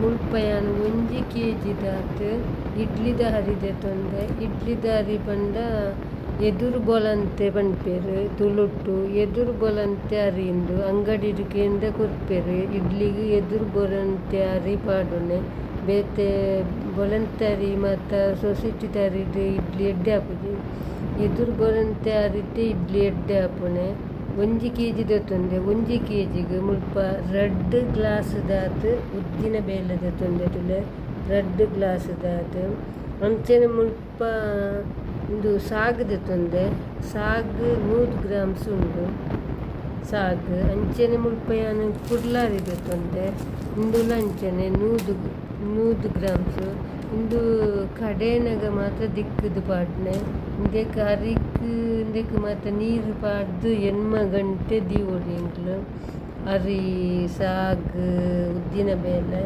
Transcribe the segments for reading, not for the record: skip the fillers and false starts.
ಮುಲ್ಪಯಾನು 1 kg ದಾತ್ ಇಡ್ಲಿದ ಹರಿದೆ ತೊಂದೆ ಇಡ್ಲಿದ ಹರಿ ಪಂಡ ಎದುರು ಬೊಲಂತೆ ಪಂಡ್ಪೇರು ತುಳುಟ್ಟು ಎದುರು ಬೊಲಂತೆ ಹರಿಂದು ಅಂಗಡಿಡ್ಕೆಂದ ಕೊರ್ಪೇರು ಇಡ್ಲಿಗೆ ಎದುರು ಬೊಲಂತೆ ಹರಿ ಪಾಡುನೆ ಬೇತೆ ಬೊಲಂತೆ ಹರಿ ಮತ್ತು ಸೊಸೈಟಿ ಹರಿದು ಇಡ್ಲಿ ಎಡ್ಡೆ ಹಾಪುಜಿ ಎದುರು ಬೊಲಂತೆ ಹರಿಟ್ಟು ಇಡ್ಲಿ ಎಡ್ಡೆ ಹಾಪುನೆ 1 kg ದೊತ್ತೊಂದೆ 1 kgಗೆ ಮುಲ್ಪ ರೆಡ್ ಗ್ಲಾಸ್ ದಾತ್ ಉದ್ದಿನ ಬೇಳೆ ತೊಂದೆ ತುಲೆ ರೆಡ್ ಗ್ಲಾಸ್ ದಾತ್ ಅಂಚನೆ ಮುಲ್ಪ ಇಂದು ಸಾಗ್ ದೆತ್ತೊಂದೆ ಸಾಗ್ 100 grams ಉಂಡು ಸಾಗ್ ಅಂಚನೆ ಮುಲ್ಪ ಯಾನು ಕುರ್ಲಾರಿ ದೆತ್ತೊಂದೆ ಇಂದುಲ ಅಂಚನೆ 100 grams ಇಂದು ಕಡೆನಾಗ ಮಾತ್ರ ದಿಕ್ಕದು ಪಾಡ್ನೆ ಇಂದಕ್ಕೆ ಅರಿಕ್ ಇಂದಕ್ಕೆ ಮಾತ್ರ ನೀರು ಪಾಡ್ದು 8 ಗಂಟೆ ದೀವೊಡಿ ಇಂಕ್ಲು ಅರಿ ಸಾಗ್ ಉದ್ದಿನ ಬೇಳೆ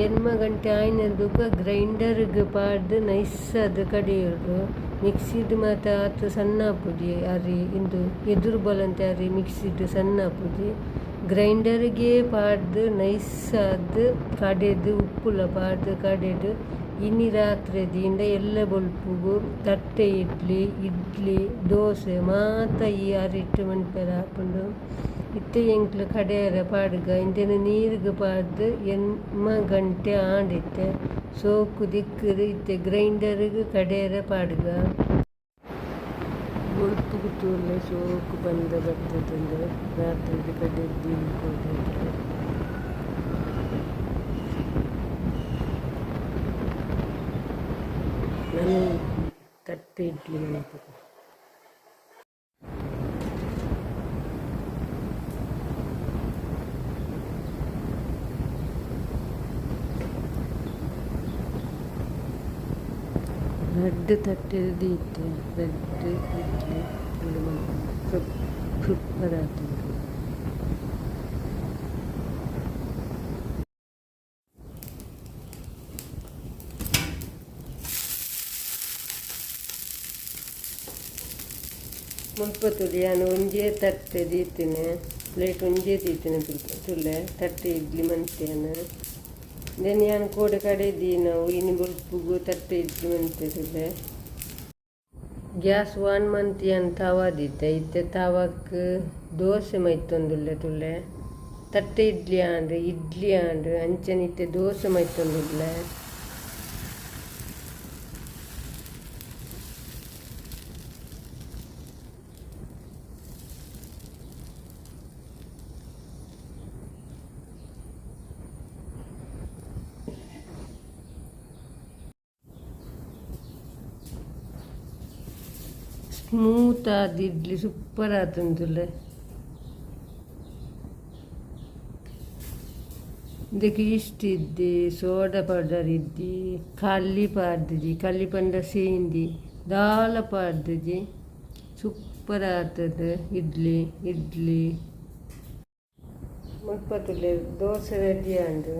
8 ಗಂಟೆ ಆಯ್ನದುಕ ಗ್ರೈಂಡರ್ಗೆ ಪಾಡ್ದು ನೈಸ್ ಅದು ಕಡಿಯೋದು ಮಿಕ್ಸಿದು ಮಾತ್ರ ಆತು ಸಣ್ಣ ಪುಡಿ ಅರಿ ಇಂದು ಎದುರು ಬೊಲಂತೆ ಅರಿ ಮಿಕ್ಸಿದು ಸಣ್ಣ ಪುಡಿ ಗ್ರೈಂಡರ್ಗೆ ಪಾಡ್ದು ನೈಸ್ ಅದು ಕಡೆದು ಉಪ್ಪುಲ ಪಾಡ್ದು ಕಡೆದು ಇನ್ನು ರಾತ್ರಿದಿಂದ ಎಲ್ಲ ಬೊಲ್ಪುಗು ತಟ್ಟೆ ಇಡ್ಲಿ ದೋಸೆ ಮಾತ ಈ ಅರಿಟ್ಟು ಮಣ್ಪೆರ ಹಾಕೊಂಡು ಇತ್ತೆ ಎಂಕ್ಲು ಕಡೆಯರ ಪಾಡ್ಗ ಇಂದೇನು ನೀರಿಗೆ ಪಾಡ್ದು 8 ಗಂಟೆ ಆಂಡಿತ್ತೆ ಸೋಕು ದಿಕ್ಕರು ಇತ್ತೆ ಗ್ರೈಂಡರ್ಗೆ ಕಡೆಯರ ಪಾಡ್ಗ ಬೊಲ್ಪುಗು ತೂಲೆ ಸೋಕು ಬಂದ ಬರ್ತದೆ ರಾತ್ರಿಗೆ ಕಡೆದ್ದು ಕೊಟ್ಟಿರ್ತಾರೆ. ನಾನು ತಟ್ಟೆ ಇಡ್ಲಿ ಮಾಡ್ತೀನಿ. ರೆಡ್ ತಟ್ಟೆದು ಇತ್ತು ರೆಡ್ ಇಡ್ಲಿ ಸೂಪರ್ ಆಗ್ತದೆ. ಮುಲ್ಪ ತುಳಿ ನಾನು ಒಂಜೇ ತಟ್ಟೆ ದೀತೀನಿ ಪ್ಲೇಟ್ ಒಂಜೇ ದೀತೀನಿ ತುಲೆ ತಟ್ಟೆ ಇಡ್ಲಿ ಮಂತೇನು ದೆನ್ ಯಾನು ಕೋಡೆ ಕಡೆ ನಾವು ಇನ್ನು ಬೊಲ್ಪುಗು ತಟ್ಟೆ ಇಡ್ಲಿ ಮಂತಿದ್ದೆ ಗ್ಯಾಸ್ ಆನ್ ಮಂತಿ ಅಂತ ತವಾದಿದ್ದೆ ಇತ್ತೆ ತವಕ್ಕೆ ದೋಸೆ ಮೈತೊಂದುಲ್ಲೆ ತುಲೆ ತಟ್ಟೆ ಇಡ್ಲಿ ಆಂಡು ಅಂಚನಿತ್ತೆ ದೋಸೆ ಮೈತೊಂದುಲ್ಲೆ ಸ್ಮೂತ್ ಆದ ಇಡ್ಲಿ ಸೂಪರ್ ಆತಂದುಲ್ಲೆ ಇದಕ್ಕೆ ಇಷ್ಟ ಇದ್ದಿ ಸೋಡಾ ಪೌಡರ್ ಇದ್ದಿ ಕಲ್ಲಿ ಪಾಡ್ದಿ ಕಲ್ಲಿ ಪಂಡ ಸೇಂದಿ ದಾಲ ಪಾಡ್ದಿ ಸೂಪರ್ ಆಗ್ತದೆ ಇಡ್ಲಿ ಮುಲ್ಪತ್ತುಲೆ ದೋಸೆ ರೆಡಿ ಆಂಡು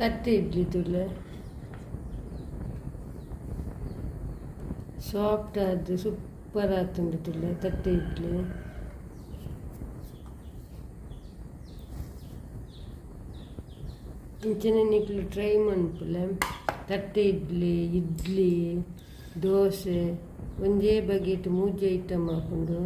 ತಟ್ಟೆ ಇಡ್ಲಿ ತುಲೆ ಸಾಫ್ಟ್ ಆದ ಸೂಪರ್ ಆಗ್ತುಂಡು ತುಲೆ ತಟ್ಟೆ ಇಡ್ಲಿ ಇಂಚನೆ ನಿಕ್ಲು ಟ್ರೈ ಮನ್ಪುಲೆ ತಟ್ಟೆ ಇಡ್ಲಿ ದೋಸೆ ಒಂದೇ ಬಗೆಟ್ 3 ಐಟಮ್ ಹಾಕೊಂಡು